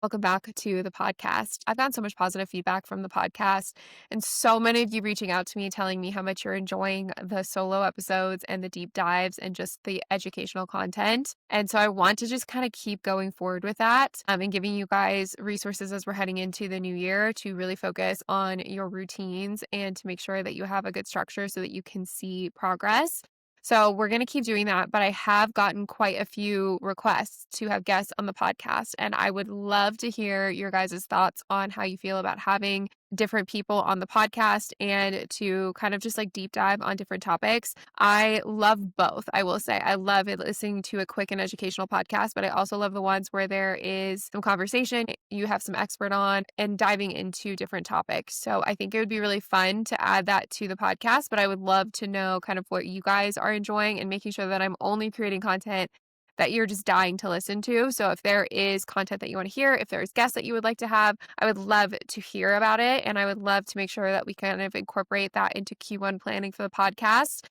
Welcome back to the podcast. I've gotten so much positive feedback from the podcast, and so many of you reaching out to me telling me how much you're enjoying the solo episodes and the deep dives and just the educational content. And so I want to just kind of keep going forward with that and giving you guys resources as we're heading into the new year to really focus on your routines and to make sure that you have a good structure so that you can see progress. So we're going to keep doing that, but I have gotten quite a few requests to have guests on the podcast, and I would love to hear your guys' thoughts on how you feel about having different people on the podcast and to kind of just like deep dive on different topics. I love both. I will say I love listening to a quick and educational podcast, but I also love the ones where there is some conversation, you have some expert on and diving into different topics. So I think it would be really fun to add that to the podcast, but I would love to know kind of what you guys are enjoying and making sure that I'm only creating content that you're just dying to listen to. So if there is content that you want to hear, if there's guests that you would like to have, I would love to hear about it. And I would love to make sure that we kind of incorporate that into Q1 planning for the podcast.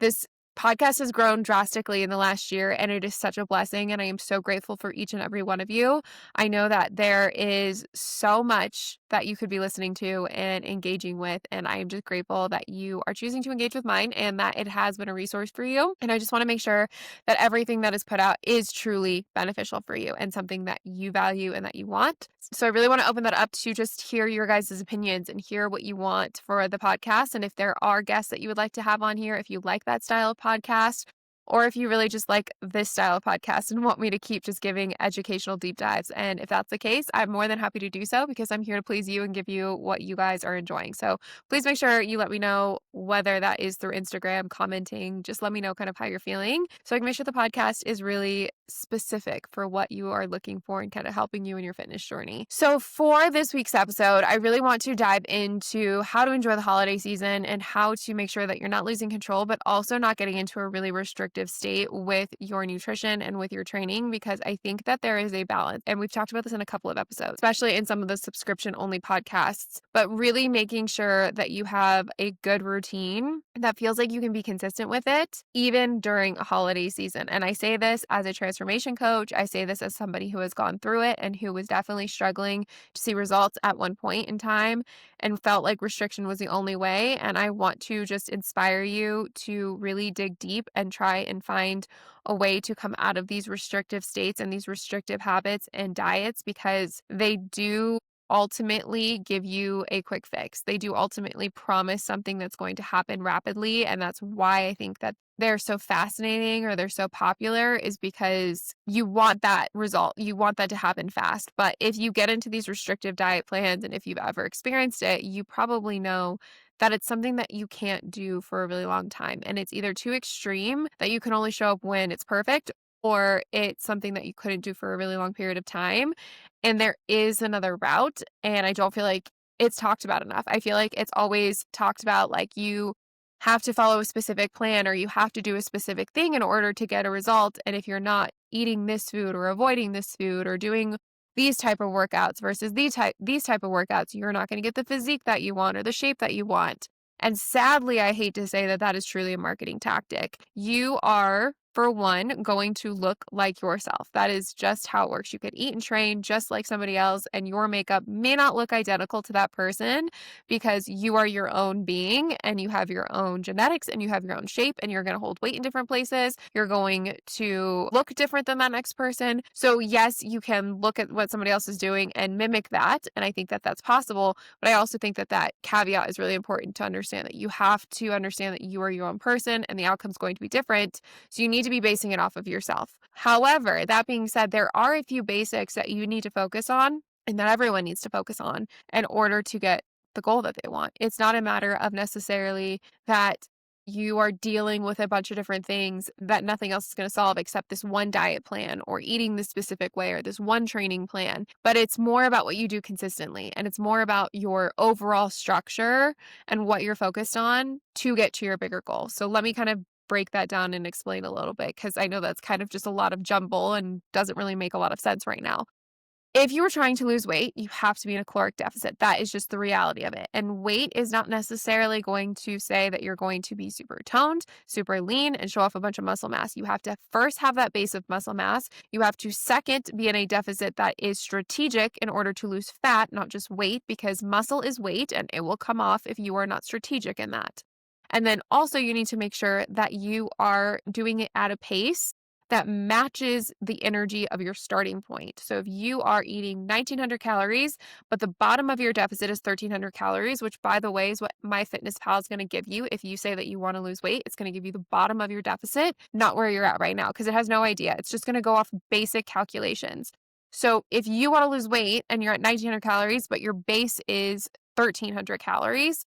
This podcast has grown drastically in the last year, and it is such a blessing. And I am so grateful for each and every one of you. I know that there is so much that you could be listening to and engaging with. And I am just grateful that you are choosing to engage with mine and that it has been a resource for you. And I just want to make sure that everything that is put out is truly beneficial for you and something that you value and that you want. So I really want to open that up to just hear your guys' opinions and hear what you want for the podcast. And if there are guests that you would like to have on here, if you like that style of podcast, or if you really just like this style of podcast and want me to keep just giving educational deep dives. And if that's the case, I'm more than happy to do so because I'm here to please you and give you what you guys are enjoying. So please make sure you let me know whether that is through Instagram, commenting, just let me know kind of how you're feeling so I can make sure the podcast is really specific for what you are looking for and kind of helping you in your fitness journey. So for this week's episode, I really want to dive into how to enjoy the holiday season and how to make sure that you're not losing control, but also not getting into a really restrictive state with your nutrition and with your training, because I think that there is a balance. And we've talked about this in a couple of episodes, especially in some of the subscription only podcasts, but really making sure that you have a good routine that feels like you can be consistent with it, even during a holiday season. And I say this as a transformation coach. I say this as somebody who has gone through it and who was definitely struggling to see results at one point in time and felt like restriction was the only way. And I want to just inspire you to really dig deep and try and find a way to come out of these restrictive states and these restrictive habits and diets, because they do ultimately give you a quick fix. They do ultimately promise something that's going to happen rapidly. And that's why I think that they're so fascinating or they're so popular, is because you want that result. You want that to happen fast. But if you get into these restrictive diet plans, and if you've ever experienced it, you probably know that it's something that you can't do for a really long time. And it's either too extreme that you can only show up when it's perfect, or it's something that you couldn't do for a really long period of time. And there is another route, and I don't feel like it's talked about enough. I feel like it's always talked about like you have to follow a specific plan or you have to do a specific thing in order to get a result. And if you're not eating this food or avoiding this food or doing these type of workouts versus these type of workouts, you're not going to get the physique that you want or the shape that you want. And sadly, I hate to say that that is truly a marketing tactic. You are, for one, going to look like yourself. That is just how it works. You could eat and train just like somebody else, and your makeup may not look identical to that person because you are your own being and you have your own genetics and you have your own shape, and you're going to hold weight in different places. You're going to look different than that next person. So yes, you can look at what somebody else is doing and mimic that. And I think that that's possible. But I also think that that caveat is really important to understand, that you have to understand that you are your own person and the outcome's going to be different. So you need to be basing it off of yourself. However, that being said, there are a few basics that you need to focus on and that everyone needs to focus on in order to get the goal that they want. It's not a matter of necessarily that you are dealing with a bunch of different things that nothing else is going to solve except this one diet plan or eating this specific way or this one training plan. But it's more about what you do consistently, and it's more about your overall structure and what you're focused on to get to your bigger goal. So let me kind of break that down and explain a little bit, because I know that's kind of just a lot of jumble and doesn't really make a lot of sense right now. If you are trying to lose weight, you have to be in a caloric deficit. That is just the reality of it. And weight is not necessarily going to say that you're going to be super toned, super lean, and show off a bunch of muscle mass. You have to first have that base of muscle mass. You have to second be in a deficit that is strategic in order to lose fat, not just weight, because muscle is weight and it will come off if you are not strategic in that. And then also you need to make sure that you are doing it at a pace that matches the energy of your starting point. So if you are eating 1900 calories, but the bottom of your deficit is 1300 calories, which by the way is what MyFitnessPal is going to give you if you say that you want to lose weight. It's going to give you the bottom of your deficit, not where you're at right now, because it has no idea. It's just going to go off basic calculations. So if you want to lose weight and you're at 1900 calories, but your base is 1300 calories,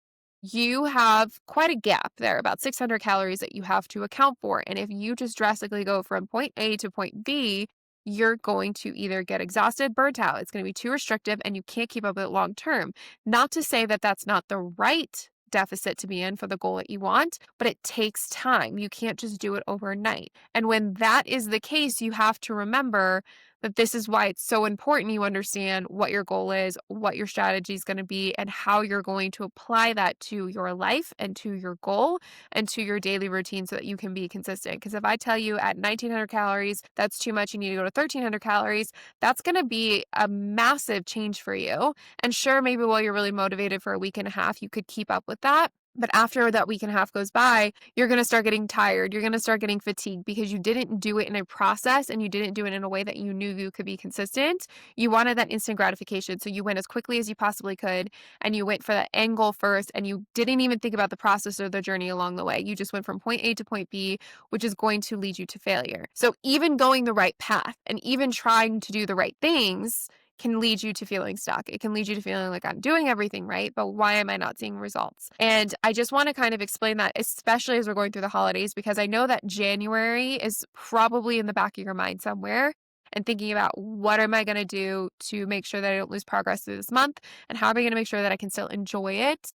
you have quite a gap there, about 600 calories that you have to account for. And if you just drastically go from point A to point B, you're going to either get exhausted, burnt out. It's going to be too restrictive and you can't keep up with it long term. Not to say that that's not the right deficit to be in for the goal that you want, but it takes time. You can't just do it overnight. And when that is the case, you have to remember that this is why it's so important you understand what your goal is, what your strategy is going to be, and how you're going to apply that to your life and to your goal and to your daily routine so that you can be consistent. Because if I tell you at 1900 calories, that's too much, you need to go to 1300 calories, that's going to be a massive change for you. And sure, maybe while you're really motivated for a week and a half, you could keep up with that. But after that week and a half goes by, you're going to start getting tired. You're going to start getting fatigued because you didn't do it in a process and you didn't do it in a way that you knew you could be consistent. You wanted that instant gratification. So you went as quickly as you possibly could and you went for that end goal first and you didn't even think about the process or the journey along the way. You just went from point A to point B, which is going to lead you to failure. So even going the right path and even trying to do the right things can lead you to feeling stuck. It can lead you to feeling like I'm doing everything right, but why am I not seeing results? And I just want to kind of explain that, especially as we're going through the holidays, because I know that January is probably in the back of your mind somewhere and thinking about what am I going to do to make sure that I don't lose progress through this month and how am I going to make sure that I can still enjoy it,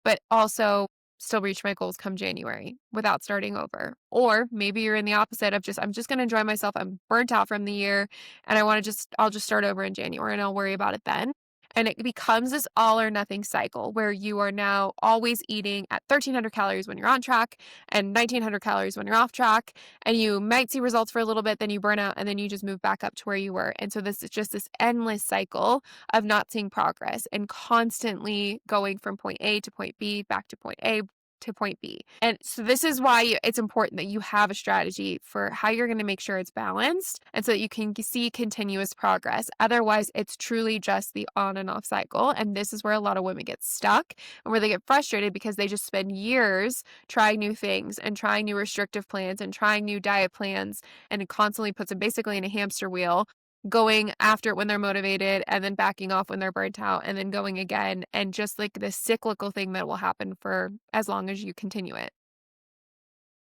but also still reach my goals come January without starting over. Or maybe you're in the opposite of I'm just going to enjoy myself. I'm burnt out from the year and I'll just start over in January and I'll worry about it then. And it becomes this all or nothing cycle where you are now always eating at 1300 calories when you're on track and 1900 calories when you're off track. And you might see results for a little bit, then you burn out and then you just move back up to where you were. And so this is just this endless cycle of not seeing progress and constantly going from point A to point B, back to point A to point B. And so this is why it's important that you have a strategy for how you're going to make sure it's balanced and so that you can see continuous progress. Otherwise, it's truly just the on and off cycle. And this is where a lot of women get stuck and where they get frustrated because they just spend years trying new things and trying new restrictive plans and trying new diet plans, and it constantly puts them basically in a hamster wheel, going after it when they're motivated and then backing off when they're burnt out and then going again, and just like this cyclical thing that will happen for as long as you continue it.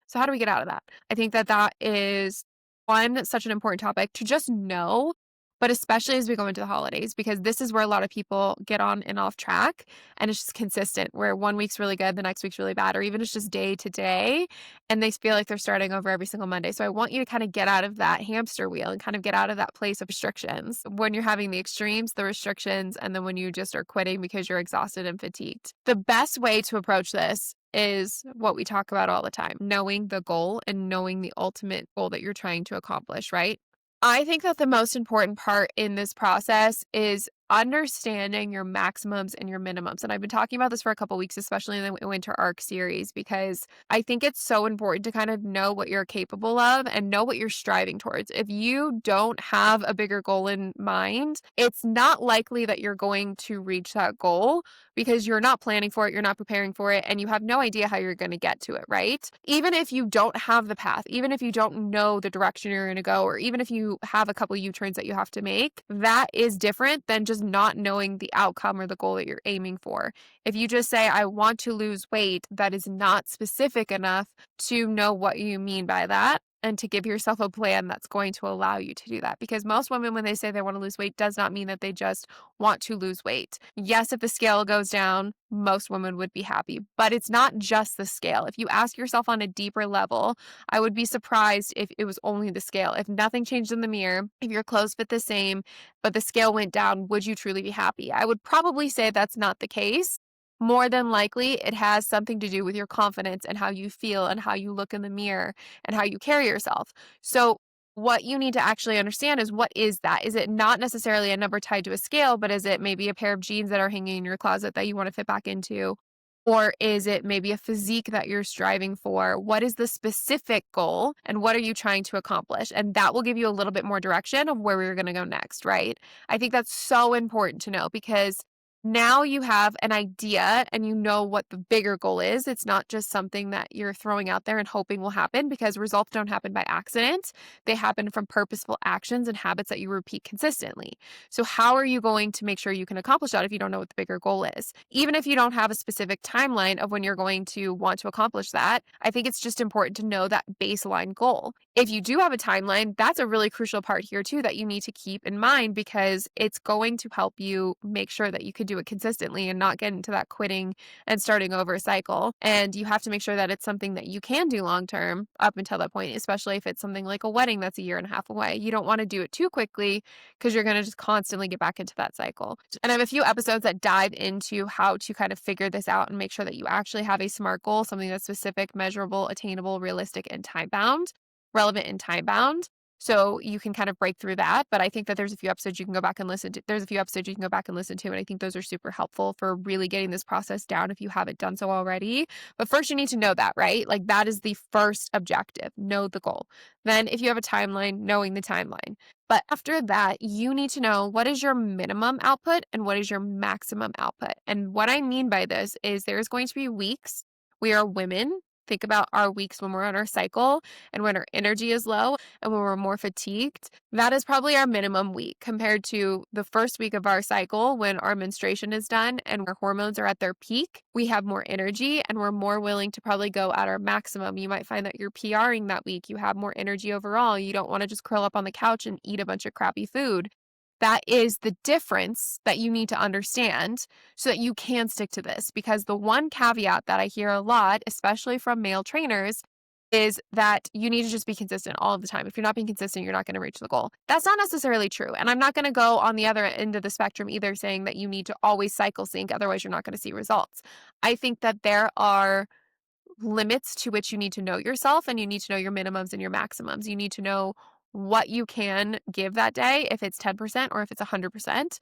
So how do we get out of that? I think that that is one, such an important topic to just know, but especially as we go into the holidays, because this is where a lot of people get on and off track and it's just consistent where one week's really good, the next week's really bad, or even it's just day to day and they feel like they're starting over every single Monday. So I want you to kind of get out of that hamster wheel and kind of get out of that place of restrictions when you're having the extremes, the restrictions, and then when you just are quitting because you're exhausted and fatigued. The best way to approach this is what we talk about all the time, knowing the goal and knowing the ultimate goal that you're trying to accomplish, right? I think that the most important part in this process is understanding your maximums and your minimums. And I've been talking about this for a couple weeks, especially in the Winter Arc series, because I think it's so important to kind of know what you're capable of and know what you're striving towards. If you don't have a bigger goal in mind, it's not likely that you're going to reach that goal because you're not planning for it, you're not preparing for it, and you have no idea how you're going to get to it, right? Even if you don't have the path, even if you don't know the direction you're going to go, or even if you have a couple U-turns that you have to make, that is different than just not knowing the outcome or the goal that you're aiming for. If you just say, I want to lose weight, that is not specific enough to know what you mean by that. and to give yourself a plan that's going to allow you to do that. Because most women, when they say they want to lose weight, does not mean that they just want to lose weight. Yes, if the scale goes down, most women would be happy, but it's not just the scale. If you ask yourself on a deeper level, I would be surprised if it was only the scale. If nothing changed in the mirror, if your clothes fit the same, but the scale went down, would you truly be happy? I would probably say that's not the case. More than likely, it has something to do with your confidence and how you feel and how you look in the mirror and how you carry yourself. So, what you need to actually understand is, what is that? Is it not necessarily a number tied to a scale, but is it maybe a pair of jeans that are hanging in your closet that you want to fit back into? Or is it maybe a physique that you're striving for? What is the specific goal and what are you trying to accomplish? And that will give you a little bit more direction of where we're going to go next, right? I think that's so important to know, because now you have an idea and you know what the bigger goal is. It's not just something that you're throwing out there and hoping will happen, because results don't happen by accident. They happen from purposeful actions and habits that you repeat consistently. So, how are you going to make sure you can accomplish that if you don't know what the bigger goal is? Even if you don't have a specific timeline of when you're going to want to accomplish that, I think it's just important to know that baseline goal. If you do have a timeline, that's a really crucial part here too that you need to keep in mind, because it's going to help you make sure that you can do it consistently and not get into that quitting and starting over cycle. And you have to make sure that it's something that you can do long term up until that point, especially if it's something like a wedding that's a year and a half away. You don't want to do it too quickly, because you're going to just constantly get back into that cycle. And I have a few episodes that dive into how to kind of figure this out and make sure that you actually have a SMART goal, something that's specific, measurable, attainable, realistic, and time bound, relevant and time bound. So you can kind of break through that. But I think that there's a few episodes you can go back and listen to. There's a few episodes you can go back and listen to. And I think those are super helpful for really getting this process down if you haven't done so already. But first, you need to know that, right? Like, that is the first objective. Know the goal. Then, if you have a timeline, knowing the timeline. But after that, you need to know, what is your minimum output and what is your maximum output. And what I mean by this is, there's going to be weeks. We are women. Think about our weeks when we're on our cycle and when our energy is low and when we're more fatigued. That is probably our minimum week compared to the first week of our cycle, when our menstruation is done and our hormones are at their peak. We have more energy and we're more willing to probably go at our maximum. You might find that you're PRing that week. You have more energy overall. You don't want to just curl up on the couch and eat a bunch of crappy food. That is the difference that you need to understand so that you can stick to this. Because the one caveat that I hear a lot, especially from male trainers, is that you need to just be consistent all of the time. If you're not being consistent, you're not going to reach the goal. That's not necessarily true. And I'm not going to go on the other end of the spectrum either, saying that you need to always cycle sync, otherwise you're not going to see results. I think that there are limits to which you need to know yourself, and you need to know your minimums and your maximums. You need to know what you can give that day, if it's 10% or if it's 100%.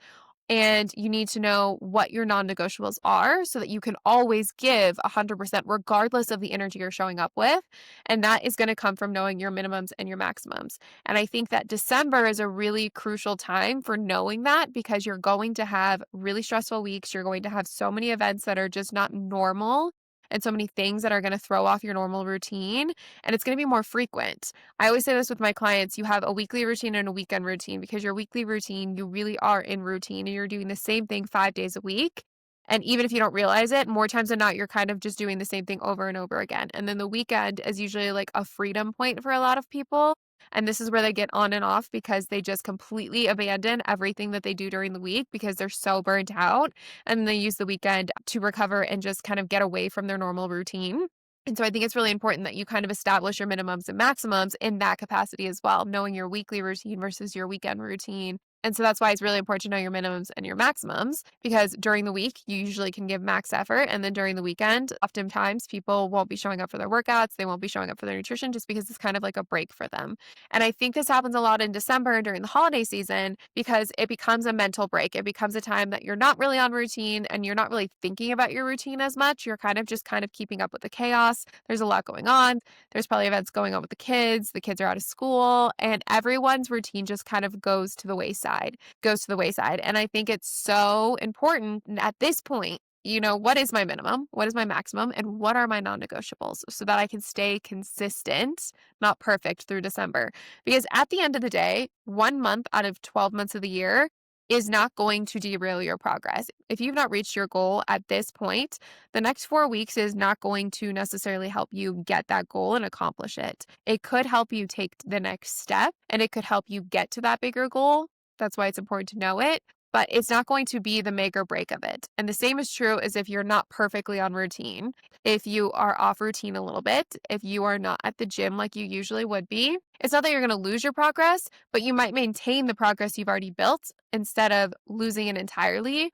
And you need to know what your non-negotiables are so that you can always give 100% regardless of the energy you're showing up with. And that is going to come from knowing your minimums and your maximums. And I think that December is a really crucial time for knowing that, because you're going to have really stressful weeks. You're going to have so many events that are just not normal, and so many things that are going to throw off your normal routine, and it's going to be more frequent. I always say this with my clients: you have a weekly routine and a weekend routine, because your weekly routine, you really are in routine and you're doing the same thing 5 days a week. And even if you don't realize it, more times than not, you're kind of just doing the same thing over and over again. And then the weekend is usually like a freedom point for a lot of people. And this is where they get on and off, because they just completely abandon everything that they do during the week because they're so burnt out. And they use the weekend to recover and just kind of get away from their normal routine. And so I think it's really important that you kind of establish your minimums and maximums in that capacity as well, knowing your weekly routine versus your weekend routine. And so that's why it's really important to know your minimums and your maximums, because during the week, you usually can give max effort. And then during the weekend, oftentimes people won't be showing up for their workouts. They won't be showing up for their nutrition, just because it's kind of like a break for them. And I think this happens a lot in December and during the holiday season, because it becomes a mental break. It becomes a time that you're not really on routine and you're not really thinking about your routine as much. You're kind of just keeping up with the chaos. There's a lot going on. There's probably events going on with the kids. The kids are out of school, and everyone's routine just kind of goes to the wayside. And I think it's so important at this point, what is my minimum? What is my maximum? And what are my non-negotiables, so that I can stay consistent, not perfect, through December. Because at the end of the day, 1 month out of 12 months of the year is not going to derail your progress. If you've not reached your goal at this point, the next 4 weeks is not going to necessarily help you get that goal and accomplish it. It could help you take the next step and it could help you get to that bigger goal. That's why it's important to know it, but it's not going to be the make or break of it. And the same is true as if you're not perfectly on routine. If you are off routine a little bit, if you are not at the gym like you usually would be, it's not that you're going to lose your progress, but you might maintain the progress you've already built instead of losing it entirely.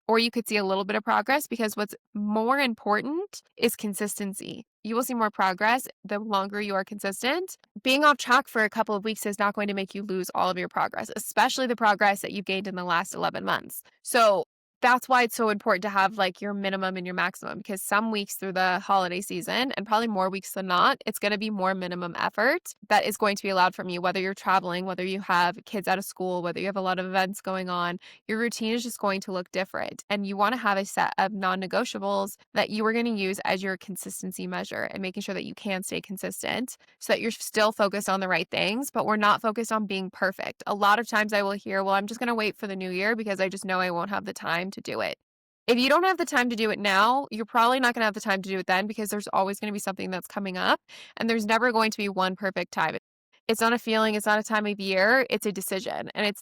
Or you could see a little bit of progress because what's more important is consistency. You will see more progress the longer you are consistent. Being off track for a couple of weeks is not going to make you lose all of your progress, especially the progress that you've gained in the last 11 months. So that's why it's so important to have like your minimum and your maximum, because some weeks through the holiday season, and probably more weeks than not, it's going to be more minimum effort that is going to be allowed from you, whether you're traveling, whether you have kids out of school, whether you have a lot of events going on. Your routine is just going to look different. And you want to have a set of non-negotiables that you are going to use as your consistency measure and making sure that you can stay consistent so that you're still focused on the right things, but we're not focused on being perfect. A lot of times I will hear, well, I'm just going to wait for the new year because I just know I won't have the time to do it. If you don't have the time to do it now, you're probably not going to have the time to do it then because there's always going to be something that's coming up and there's never going to be one perfect time. It's not a feeling, it's not a time of year, it's a decision. And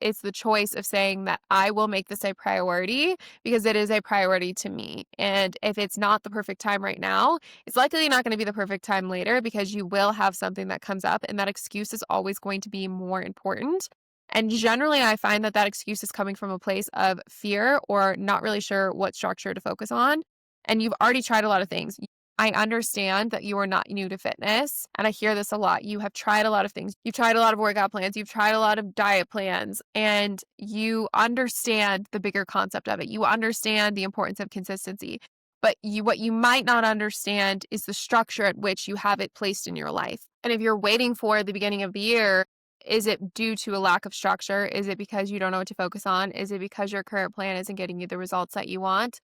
it's the choice of saying that I will make this a priority because it is a priority to me. And if it's not the perfect time right now, it's likely not going to be the perfect time later because you will have something that comes up and that excuse is always going to be more important. And generally, I find that excuse is coming from a place of fear or not really sure what structure to focus on. And you've already tried a lot of things. I understand that you are not new to fitness, and I hear this a lot. You have tried a lot of things. You've tried a lot of workout plans. You've tried a lot of diet plans, and you understand the bigger concept of it. You understand the importance of consistency. But what you might not understand is the structure at which you have it placed in your life. And if you're waiting for the beginning of the year, is it due to a lack of structure? Is it because you don't know what to focus on? Is it because your current plan isn't getting you the results that you want?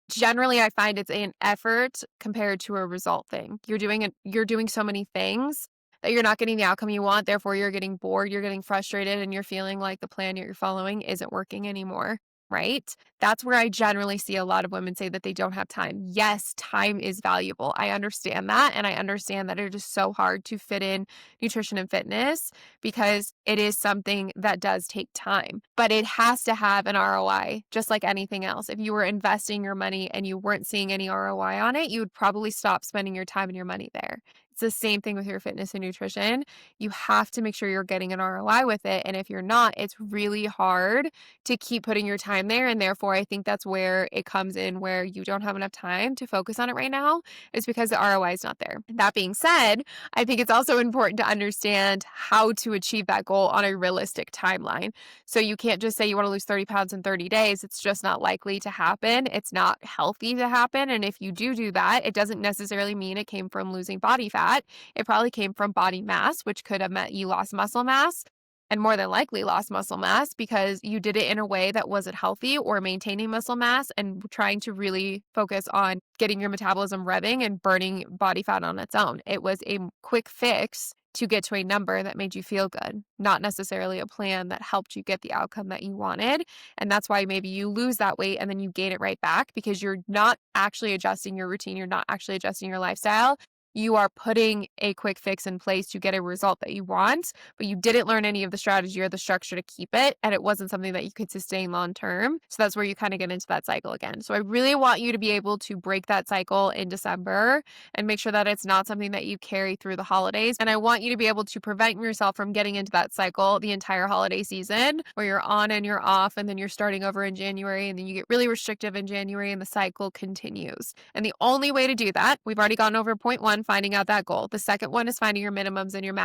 Generally, I find it's an effort compared to a result thing. You're doing so many things that you're not getting the outcome you want. Therefore, you're getting bored, you're getting frustrated, and you're feeling like the plan you're following isn't working anymore, right? That's where I generally see a lot of women say that they don't have time. Yes, time is valuable. I understand that. And I understand that it is so hard to fit in nutrition and fitness because it is something that does take time, but it has to have an ROI, just like anything else. If you were investing your money and you weren't seeing any ROI on it, you would probably stop spending your time and your money there. It's the same thing with your fitness and nutrition. You have to make sure you're getting an ROI with it. And if you're not, it's really hard to keep putting your time there. And therefore, I think that's where it comes in, where you don't have enough time to focus on it right now, is because the ROI is not there. That being said, I think it's also important to understand how to achieve that goal on a realistic timeline. So you can't just say you want to lose 30 pounds in 30 days. It's just not likely to happen. It's not healthy to happen. And if you do that, it doesn't necessarily mean it came from losing body fat. It probably came from body mass, which could have meant you lost muscle mass, and more than likely lost muscle mass because you did it in a way that wasn't healthy, or maintaining muscle mass and trying to really focus on getting your metabolism revving and burning body fat on its own. It was a quick fix to get to a number that made you feel good, not necessarily a plan that helped you get the outcome that you wanted. And that's why maybe you lose that weight and then you gain it right back because you're not actually adjusting your routine. You're not actually adjusting your lifestyle. You are putting a quick fix in place to get a result that you want, but you didn't learn any of the strategy or the structure to keep it, and it wasn't something that you could sustain long term. So that's where you kind of get into that cycle again. So I really want you to be able to break that cycle in December and make sure that it's not something that you carry through the holidays. And I want you to be able to prevent yourself from getting into that cycle the entire holiday season where you're on and you're off, and then you're starting over in January, and then you get really restrictive in January, and the cycle continues. And the only way to do that, we've already gone over point one, finding out that goal. The second one is finding your minimums and your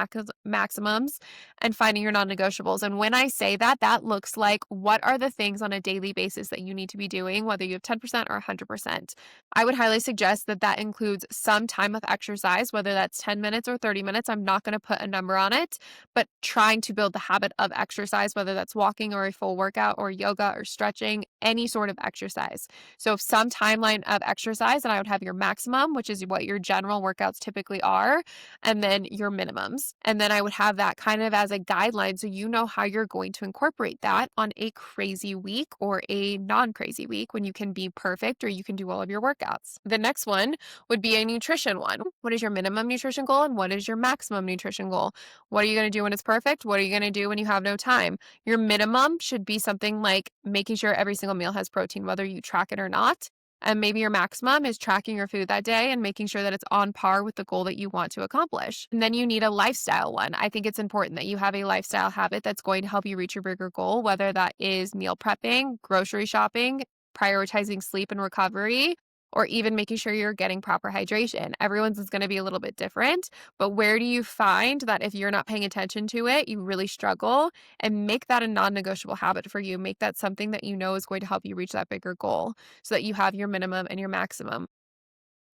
maximums and finding your non-negotiables. And when I say that, that looks like what are the things on a daily basis that you need to be doing, whether you have 10% or 100%. I would highly suggest that that includes some time of exercise, whether that's 10 minutes or 30 minutes. I'm not going to put a number on it, but trying to build the habit of exercise, whether that's walking or a full workout or yoga or stretching, any sort of exercise. So some timeline of exercise, and I would have your maximum, which is what your general workout workouts typically are, and then your minimums. And then I would have that kind of as a guideline so you know how you're going to incorporate that on a crazy week or a non-crazy week when you can be perfect or you can do all of your workouts. The next one would be a nutrition one. What is your minimum nutrition goal and what is your maximum nutrition goal? What are you going to do when it's perfect? What are you going to do when you have no time? Your minimum should be something like making sure every single meal has protein, whether you track it or not. And maybe your maximum is tracking your food that day and making sure that it's on par with the goal that you want to accomplish. And then you need a lifestyle one. I think it's important that you have a lifestyle habit that's going to help you reach your bigger goal, whether that is meal prepping, grocery shopping, prioritizing sleep and recovery, or even making sure you're getting proper hydration. Everyone's is going to be a little bit different, but where do you find that if you're not paying attention to it, you really struggle? And make that a non-negotiable habit for you. Make that something that you know is going to help you reach that bigger goal so that you have your minimum and your maximum.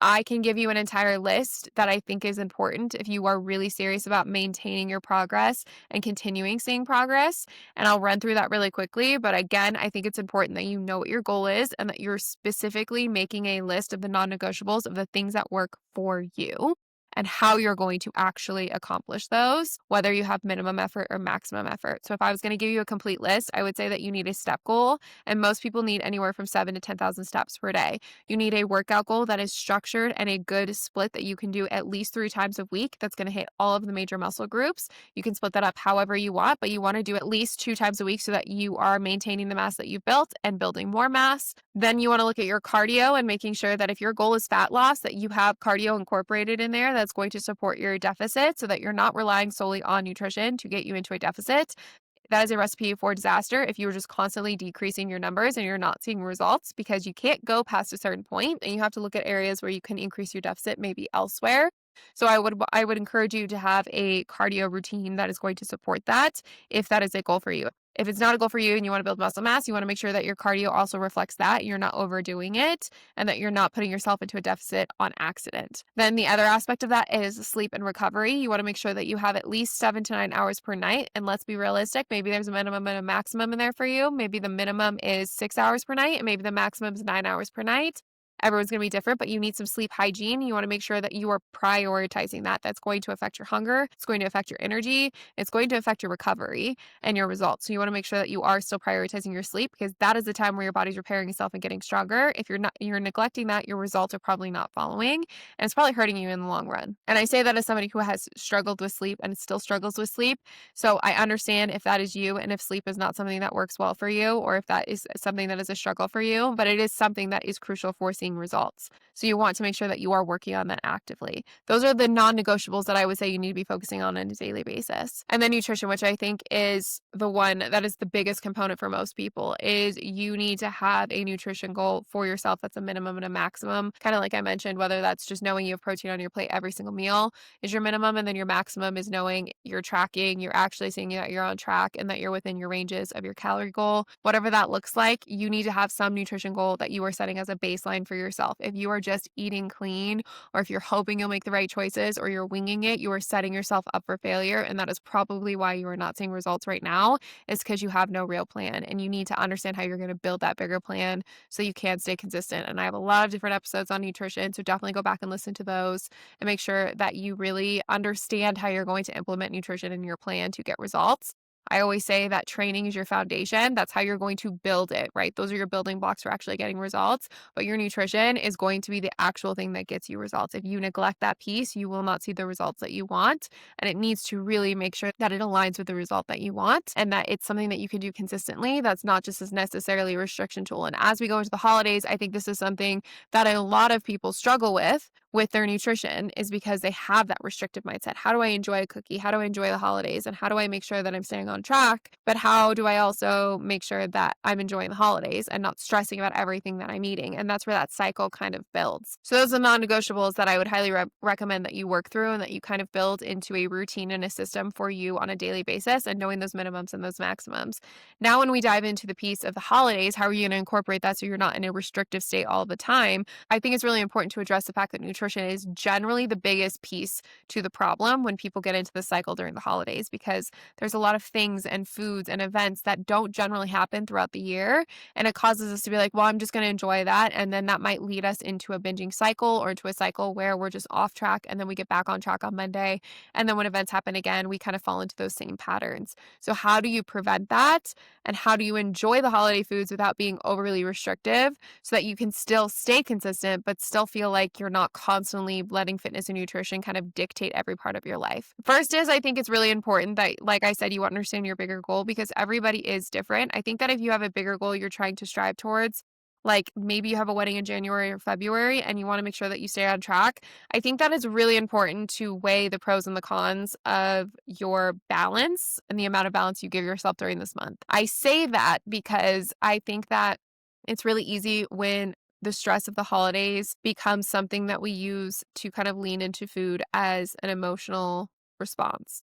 I can give you an entire list that I think is important if you are really serious about maintaining your progress and continuing seeing progress. And I'll run through that really quickly. But again, I think it's important that you know what your goal is and that you're specifically making a list of the non negotiables of the things that work for you and how you're going to actually accomplish those, whether you have minimum effort or maximum effort. So if I was going to give you a complete list, I would say that you need a step goal, and most people need anywhere from 7 to 10,000 steps per day. You need a workout goal that is structured and a good split that you can do at least 3 times a week. That's going to hit all of the major muscle groups. You can split that up however you want, but you want to do at least 2 times a week so that you are maintaining the mass that you've built and building more mass. Then you want to look at your cardio and making sure that if your goal is fat loss, that you have cardio incorporated in there that's going to support your deficit so that you're not relying solely on nutrition to get you into a deficit. That is a recipe for disaster if you were just constantly decreasing your numbers and you're not seeing results, because you can't go past a certain point and you have to look at areas where you can increase your deficit maybe elsewhere. So I would encourage you to have a cardio routine that is going to support that if that is a goal for you. If it's not a goal for you and you want to build muscle mass, you want to make sure that your cardio also reflects that. You're not overdoing it and that you're not putting yourself into a deficit on accident. Then the other aspect of that is sleep and recovery. You want to make sure that you have at least 7 to 9 hours per night. And let's be realistic. Maybe there's a minimum and a maximum in there for you. Maybe the minimum is 6 hours per night and maybe the maximum is 9 hours per night. Everyone's going to be different, but you need some sleep hygiene. You want to make sure that you are prioritizing that. That's going to affect your hunger. It's going to affect your energy. It's going to affect your recovery and your results. So you want to make sure that you are still prioritizing your sleep, because that is the time where your body's repairing itself and getting stronger. If you're neglecting that, your results are probably not following, and it's probably hurting you in the long run. And I say that as somebody who has struggled with sleep and still struggles with sleep. So I understand if that is you and if sleep is not something that works well for you, or if that is something that is a struggle for you, but it is something that is crucial for seeing results. So you want to make sure that you are working on that actively. Those are the non-negotiables that I would say you need to be focusing on a daily basis. And then nutrition, which I think is the one that is the biggest component for most people, is you need to have a nutrition goal for yourself that's a minimum and a maximum. Kind of like I mentioned, whether that's just knowing you have protein on your plate every single meal is your minimum, and then your maximum is knowing you're tracking, you're actually seeing that you're on track and that you're within your ranges of your calorie goal. Whatever that looks like, you need to have some nutrition goal that you are setting as a baseline for yourself. If you are just eating clean, or if you're hoping you'll make the right choices, or you're winging it, you are setting yourself up for failure. And that is probably why you are not seeing results right now, is because you have no real plan. And you need to understand how you're going to build that bigger plan so you can stay consistent. And I have a lot of different episodes on nutrition, so definitely go back and listen to those and make sure that you really understand how you're going to implement nutrition in your plan to get results. I always say that training is your foundation. That's how you're going to build it, right? Those are your building blocks for actually getting results. But your nutrition is going to be the actual thing that gets you results. If you neglect that piece, you will not see the results that you want. And it needs to really make sure that it aligns with the result that you want and that it's something that you can do consistently. That's not just as necessarily a restriction tool. And as we go into the holidays, I think this is something that a lot of people struggle with their nutrition, is because they have that restrictive mindset. How do I enjoy a cookie? How do I enjoy the holidays? And how do I make sure that I'm staying on track? But how do I also make sure that I'm enjoying the holidays and not stressing about everything that I'm eating? And that's where that cycle kind of builds. So those are non-negotiables that I would highly recommend that you work through and that you kind of build into a routine and a system for you on a daily basis, and knowing those minimums and those maximums. Now, when we dive into the piece of the holidays, how are you going to incorporate that so you're not in a restrictive state all the time? I think it's really important to address the fact that nutrition nutrition is generally the biggest piece to the problem when people get into the cycle during the holidays, because there's a lot of things and foods and events that don't generally happen throughout the year. And it causes us to be like, well, I'm just going to enjoy that. And then that might lead us into a binging cycle or into a cycle where we're just off track and then we get back on track on Monday. And then when events happen again, we kind of fall into those same patterns. So, how do you prevent that? And how do you enjoy the holiday foods without being overly restrictive so that you can still stay consistent, but still feel like you're not constantly letting fitness and nutrition kind of dictate every part of your life? First is, I think it's really important that, like I said, you understand your bigger goal, because everybody is different. I think that if you have a bigger goal you're trying to strive towards, like maybe you have a wedding in January or February and you want to make sure that you stay on track, I think that it's really important to weigh the pros and the cons of your balance and the amount of balance you give yourself during this month. I say that because I think that it's really easy when the stress of the holidays becomes something that we use to kind of lean into food as an emotional response.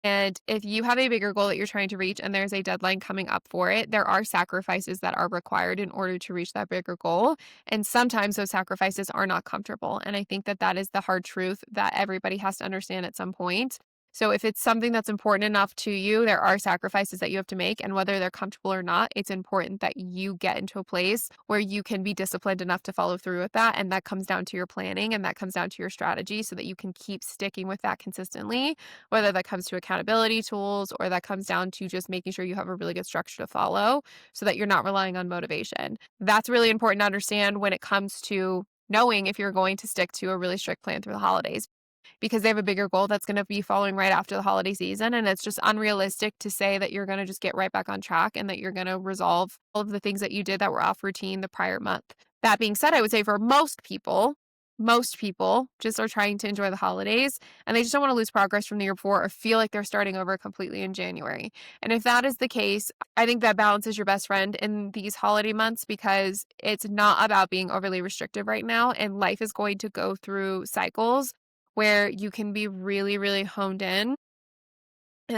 And if you have a bigger goal that you're trying to reach and there's a deadline coming up for it, there are sacrifices that are required in order to reach that bigger goal. And sometimes those sacrifices are not comfortable. And I think that that is the hard truth that everybody has to understand at some point. So if it's something that's important enough to you, there are sacrifices that you have to make. And whether they're comfortable or not, it's important that you get into a place where you can be disciplined enough to follow through with that. And that comes down to your planning and that comes down to your strategy so that you can keep sticking with that consistently, whether that comes to accountability tools or that comes down to just making sure you have a really good structure to follow so that you're not relying on motivation. That's really important to understand when it comes to knowing if you're going to stick to a really strict plan through the holidays, because they have a bigger goal that's going to be following right after the holiday season. And it's just unrealistic to say that you're going to just get right back on track and that you're going to resolve all of the things that you did that were off routine the prior month. That being said, I would say for most people just are trying to enjoy the holidays and they just don't want to lose progress from the year before or feel like they're starting over completely in January. And if that is the case, I think that balance is your best friend in these holiday months, because it's not about being overly restrictive right now. And life is going to go through cycles where you can be really, really honed in. And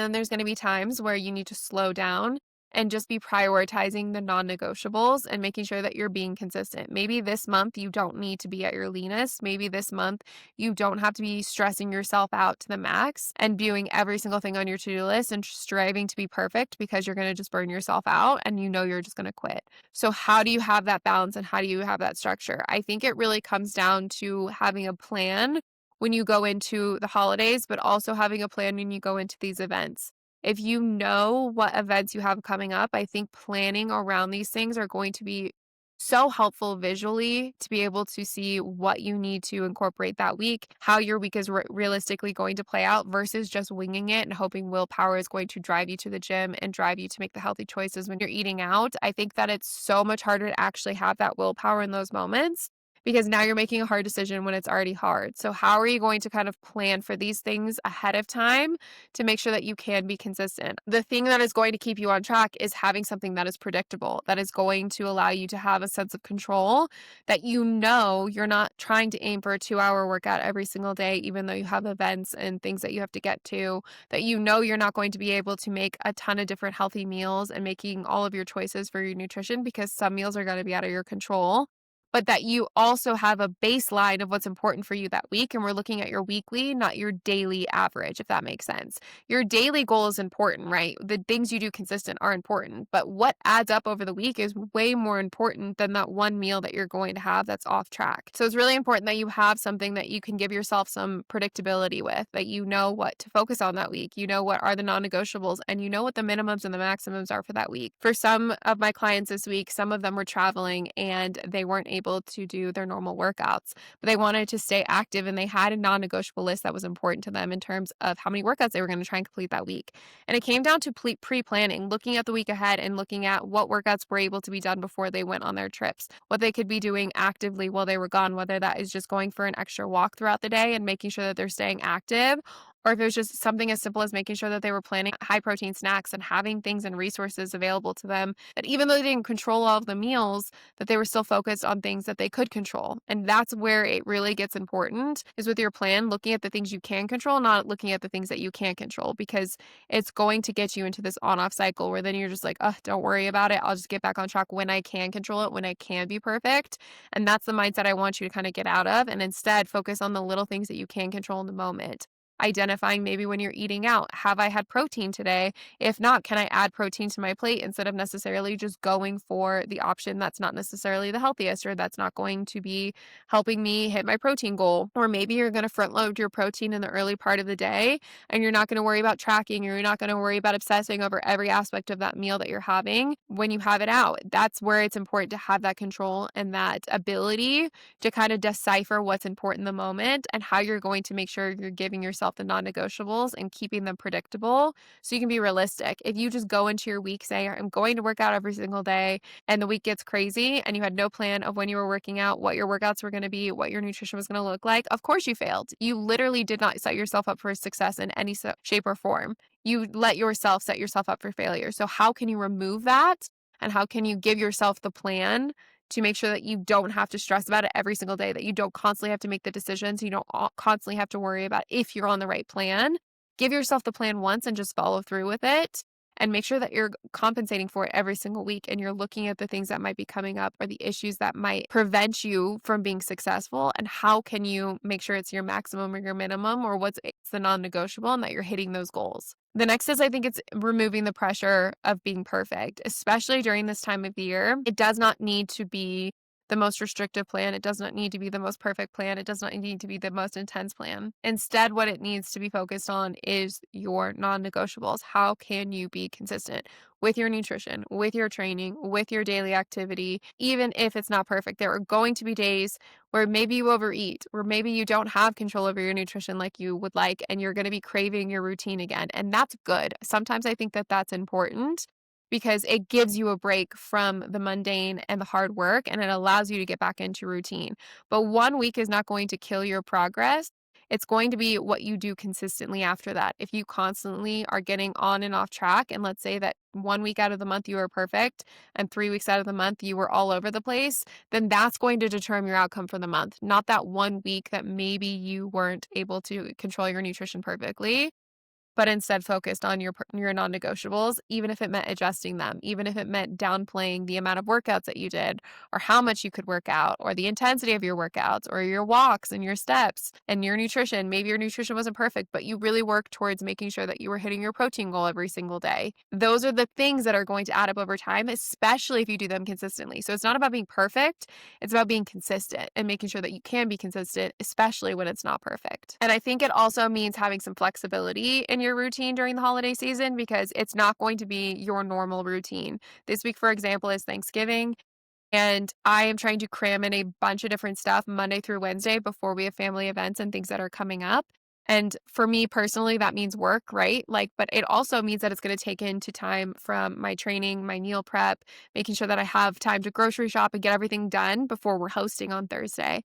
then there's going to be times where you need to slow down and just be prioritizing the non-negotiables and making sure that you're being consistent. Maybe this month you don't need to be at your leanest. Maybe this month you don't have to be stressing yourself out to the max and viewing every single thing on your to-do list and striving to be perfect, because you're going to just burn yourself out and you know you're just going to quit. So how do you have that balance and how do you have that structure? I think it really comes down to having a plan when you go into the holidays, but also having a plan when you go into these events. If you know what events you have coming up, I think planning around these things are going to be so helpful visually to be able to see what you need to incorporate that week, how your week is realistically going to play out versus just winging it and hoping willpower is going to drive you to the gym and drive you to make the healthy choices when you're eating out. I think that it's so much harder to actually have that willpower in those moments, because now you're making a hard decision when it's already hard. So how are you going to kind of plan for these things ahead of time to make sure that you can be consistent? The thing that is going to keep you on track is having something that is predictable, that is going to allow you to have a sense of control, that you know you're not trying to aim for a 2-hour workout every single day, even though you have events and things that you have to get to, that you know you're not going to be able to make a ton of different healthy meals and making all of your choices for your nutrition, because some meals are going to be out of your control, but that you also have a baseline of what's important for you that week. And we're looking at your weekly, not your daily average, if that makes sense. Your daily goal is important, right? The things you do consistent are important, but what adds up over the week is way more important than that one meal that you're going to have that's off track. So it's really important that you have something that you can give yourself some predictability with, that you know what to focus on that week. You know what are the non-negotiables and you know what the minimums and the maximums are for that week. For some of my clients this week, some of them were traveling and they weren't able to do their normal workouts, but they wanted to stay active and they had a non-negotiable list that was important to them in terms of how many workouts they were going to try and complete that week. And it came down to pre-planning, looking at the week ahead and looking at what workouts were able to be done before they went on their trips, what they could be doing actively while they were gone, whether that is just going for an extra walk throughout the day and making sure that they're staying active, or if it was just something as simple as making sure that they were planning high protein snacks and having things and resources available to them, that even though they didn't control all of the meals, that they were still focused on things that they could control. And that's where it really gets important, is with your plan, looking at the things you can control, not looking at the things that you can't control, because it's going to get you into this on-off cycle where then you're just like, oh, don't worry about it. I'll just get back on track when I can control it, when I can be perfect. And that's the mindset I want you to kind of get out of, and instead focus on the little things that you can control in the moment. Identifying maybe when you're eating out, have I had protein today? If not, can I add protein to my plate instead of necessarily just going for the option that's not necessarily the healthiest, or that's not going to be helping me hit my protein goal? Or maybe you're going to front load your protein in the early part of the day and you're not going to worry about tracking, or you're not going to worry about obsessing over every aspect of that meal that you're having when you have it out. That's where it's important to have that control and that ability to kind of decipher what's important in the moment and how you're going to make sure you're giving yourself the non-negotiables and keeping them predictable so you can be realistic. If you just go into your week saying, I'm going to work out every single day, and the week gets crazy and you had no plan of when you were working out, what your workouts were going to be, what your nutrition was going to look like, of course you failed. You literally did not set yourself up for success in any shape or form. You let yourself set yourself up for failure. So how can you remove that? And how can you give yourself the plan to make sure that you don't have to stress about it every single day, that you don't constantly have to make the decisions, you don't constantly have to worry about if you're on the right plan? Give yourself the plan once and just follow through with it, and make sure that you're compensating for it every single week, and you're looking at the things that might be coming up or the issues that might prevent you from being successful, and how can you make sure it's your maximum or your minimum, or what's it's the non-negotiable, and that you're hitting those goals. The next is, I think it's removing the pressure of being perfect, especially during this time of the year. It does not need to be the most restrictive plan. It does not need to be the most perfect plan. It does not need to be the most intense plan. Instead, what it needs to be focused on is your non-negotiables. How can you be consistent with your nutrition, with your training, with your daily activity, even if it's not perfect? There are going to be days where maybe you overeat, or maybe you don't have control over your nutrition like you would like, and you're going to be craving your routine again. And that's good. Sometimes I think that that's important, because it gives you a break from the mundane and the hard work, and it allows you to get back into routine. But one week is not going to kill your progress. It's going to be what you do consistently after that. If you constantly are getting on and off track, and let's say that 1 week out of the month you were perfect and 3 weeks out of the month you were all over the place, then that's going to determine your outcome for the month. Not that 1 week that maybe you weren't able to control your nutrition perfectly, but instead focused on your non-negotiables, even if it meant adjusting them, even if it meant downplaying the amount of workouts that you did, or how much you could work out, or the intensity of your workouts, or your walks and your steps and your nutrition. Maybe your nutrition wasn't perfect, but you really worked towards making sure that you were hitting your protein goal every single day. Those are the things that are going to add up over time, especially if you do them consistently. So it's not about being perfect, it's about being consistent and making sure that you can be consistent, especially when it's not perfect. And I think it also means having some flexibility in your routine during the holiday season, because it's not going to be your normal routine. This week, for example, is Thanksgiving, and I am trying to cram in a bunch of different stuff Monday through Wednesday before we have family events and things that are coming up. And for me personally, that means work, right? Like, but it also means that it's going to take into time from my training, my meal prep, making sure that I have time to grocery shop and get everything done before we're hosting on Thursday.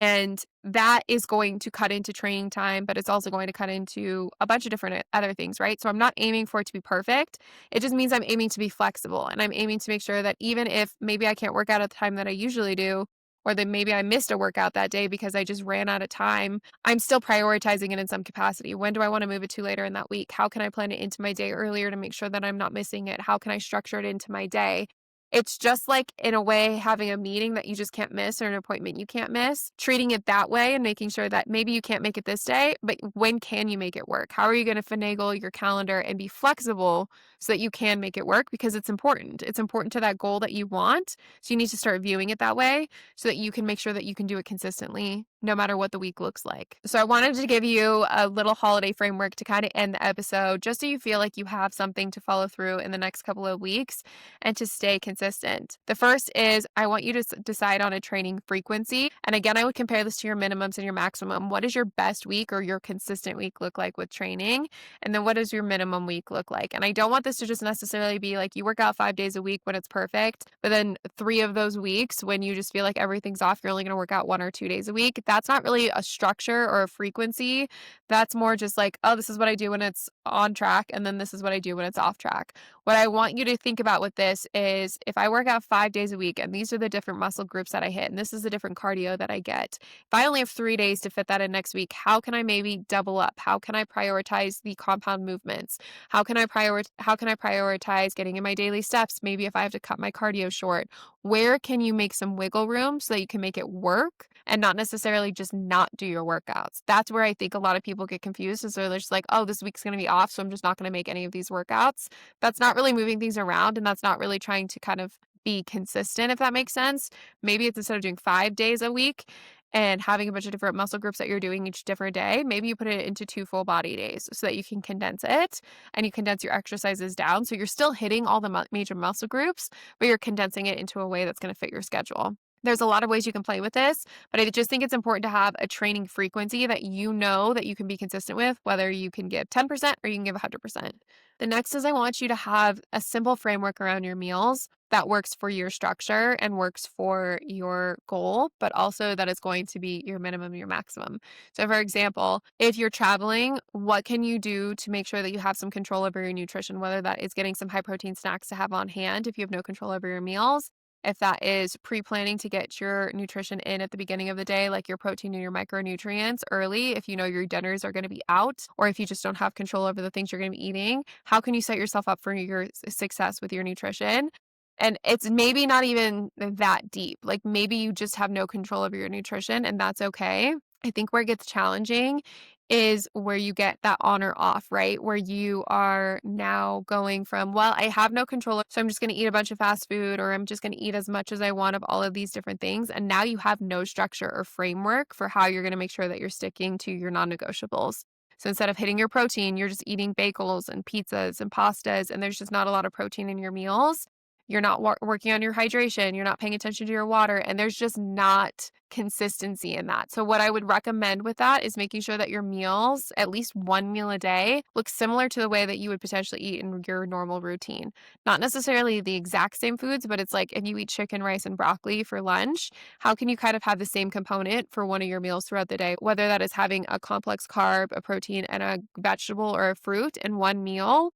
And that is going to cut into training time, but it's also going to cut into a bunch of different other things, right? So I'm not aiming for it to be perfect. It just means I'm aiming to be flexible, and I'm aiming to make sure that even if maybe I can't work out at the time that I usually do, or that maybe I missed a workout that day because I just ran out of time, I'm still prioritizing it in some capacity. When do I want to move it to later in that week? How can I plan it into my day earlier to make sure that I'm not missing it? How can I structure it into my day? It's just like, in a way, having a meeting that you just can't miss, or an appointment you can't miss, treating it that way and making sure that maybe you can't make it this day, but when can you make it work? How are you going to finagle your calendar and be flexible so that you can make it work? Because it's important. It's important to that goal that you want. So you need to start viewing it that way so that you can make sure that you can do it consistently, no matter what the week looks like. So I wanted to give you a little holiday framework to kind of end the episode, just so you feel like you have something to follow through in the next couple of weeks and to stay consistent. The first is, I want you to decide on a training frequency. And again, I would compare this to your minimums and your maximum. What does your best week or your consistent week look like with training? And then what does your minimum week look like? And I don't want this to just necessarily be like you work out 5 days a week when it's perfect, but then 3 of those weeks when you just feel like everything's off, you're only going to work out 1 or 2 days a week. that's not really a structure or a frequency. That's more just like, oh, this is what I do when it's on track, and then this is what I do when it's off track. What I want you to think about with this is if I work out 5 days a week and these are the different muscle groups that I hit, and this is the different cardio that I get. If I only have 3 days to fit that in next week, how can I maybe double up? How can I prioritize the compound movements? How can I prioritize getting in my daily steps? Maybe if I have to cut my cardio short, where can you make some wiggle room so that you can make it work and not necessarily just not do your workouts? That's where I think a lot of people get confused is they're just like, oh, this week's going to be off, so I'm just not going to make any of these workouts. That's not really moving things around, and that's not really trying to kind of be consistent, if that makes sense. Maybe it's instead of doing 5 days a week and having a bunch of different muscle groups that you're doing each different day, maybe you put it into 2 full body days so that you can condense it and you condense your exercises down. So you're still hitting all the major muscle groups, but you're condensing it into a way that's going to fit your schedule. There's a lot of ways you can play with this, but I just think it's important to have a training frequency that you know that you can be consistent with, whether you can give 10% or you can give 100%. The next is I want you to have a simple framework around your meals that works for your structure and works for your goal, but also that is going to be your minimum, your maximum. So, for example, if you're traveling, what can you do to make sure that you have some control over your nutrition, whether that is getting some high protein snacks to have on hand if you have no control over your meals, if that is pre-planning to get your nutrition in at the beginning of the day, like your protein and your micronutrients early, if you know your dinners are going to be out, or if you just don't have control over the things you're going to be eating, how can you set yourself up for your success with your nutrition? And it's maybe not even that deep. Like maybe you just have no control over your nutrition, and that's okay. I think where it gets challenging is where you get that on or off, right? Where you are now going from, well, I have no control, so I'm just going to eat a bunch of fast food, or I'm just going to eat as much as I want of all of these different things. And now you have no structure or framework for how you're going to make sure that you're sticking to your non-negotiables. So instead of hitting your protein, you're just eating bagels and pizzas and pastas, and there's just not a lot of protein in your meals. You're not working on your hydration. You're not paying attention to your water, and there's just not consistency in that. So what I would recommend with that is making sure that your meals, at least one meal a day, look similar to the way that you would potentially eat in your normal routine. Not necessarily the exact same foods, but it's like if you eat chicken, rice, and broccoli for lunch, how can you kind of have the same component for one of your meals throughout the day, whether that is having a complex carb, a protein, and a vegetable or a fruit in one meal,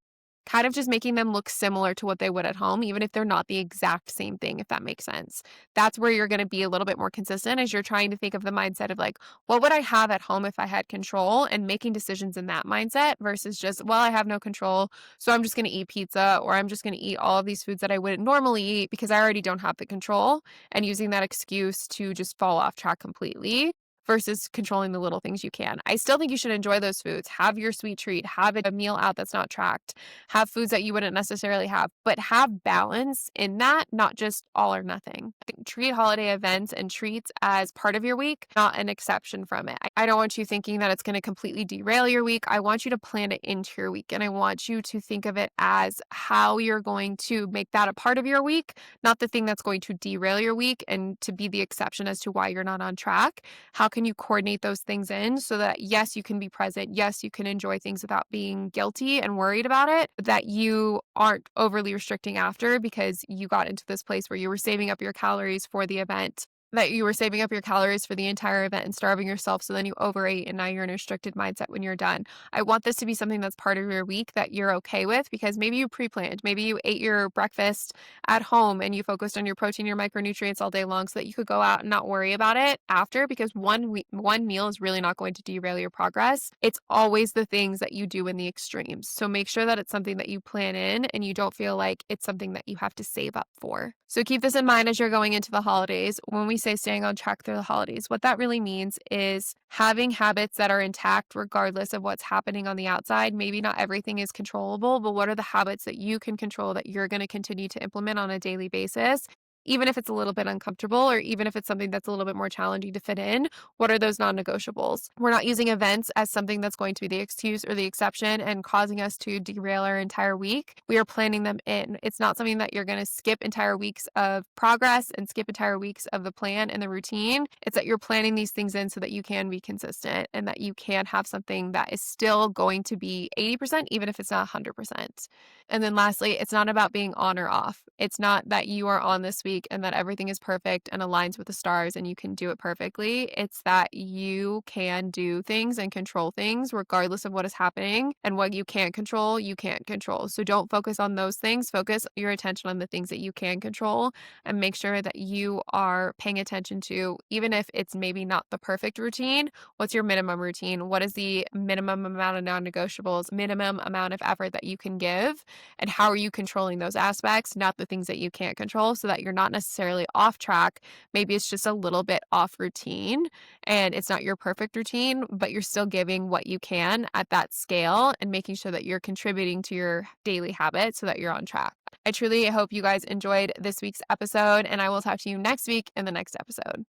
kind of just making them look similar to what they would at home, even if they're not the exact same thing, if that makes sense. That's where you're going to be a little bit more consistent as you're trying to think of the mindset of like, what would I have at home if I had control, and making decisions in that mindset versus just, well, I have no control, so I'm just going to eat pizza, or I'm just going to eat all of these foods that I wouldn't normally eat because I already don't have the control, and using that excuse to just fall off track completely versus controlling the little things you can. I still think you should enjoy those foods. Have your sweet treat, have a meal out that's not tracked, have foods that you wouldn't necessarily have, but have balance in that, not just all or nothing. Treat holiday events and treats as part of your week, not an exception from it. I don't want you thinking that it's going to completely derail your week. I want you to plan it into your week, and I want you to think of it as how you're going to make that a part of your week, not the thing that's going to derail your week and to be the exception as to why you're not on track. How can you coordinate those things in so that, yes, you can be present. Yes, you can enjoy things without being guilty and worried about it, but that you aren't overly restricting after because you got into this place where you were saving up your calories for the event, that you were saving up your calories for the entire event and starving yourself. So then you overate and now you're in a restricted mindset when you're done. I want this to be something that's part of your week that you're okay with because maybe you pre-planned, maybe you ate your breakfast at home and you focused on your protein, your micronutrients all day long so that you could go out and not worry about it after, because one meal is really not going to derail your progress. It's always the things that you do in the extremes. So make sure that it's something that you plan in and you don't feel like it's something that you have to save up for. So keep this in mind as you're going into the holidays. When we say staying on track through the holidays, what that really means is having habits that are intact regardless of what's happening on the outside. Maybe not everything is controllable, but what are the habits that you can control that you're going to continue to implement on a daily basis? Even if it's a little bit uncomfortable, or even if it's something that's a little bit more challenging to fit in, what are those non-negotiables? We're not using events as something that's going to be the excuse or the exception and causing us to derail our entire week. We are planning them in. It's not something that you're going to skip entire weeks of progress and skip entire weeks of the plan and the routine. It's that you're planning these things in so that you can be consistent and that you can have something that is still going to be 80%, even if it's not 100%. And then lastly, it's not about being on or off. It's not that you are on this week week and that everything is perfect and aligns with the stars and you can do it perfectly. It's that you can do things and control things regardless of what is happening, and what you can't control, you can't control. So don't focus on those things. Focus your attention on the things that you can control and make sure that you are paying attention to, even if it's maybe not the perfect routine, what's your minimum routine? What is the minimum amount of non-negotiables, minimum amount of effort that you can give? And how are you controlling those aspects, not the things that you can't control, so that you're not necessarily off track. Maybe it's just a little bit off routine and it's not your perfect routine, but you're still giving what you can at that scale and making sure that you're contributing to your daily habits so that you're on track. I truly hope you guys enjoyed this week's episode, and I will talk to you next week in the next episode.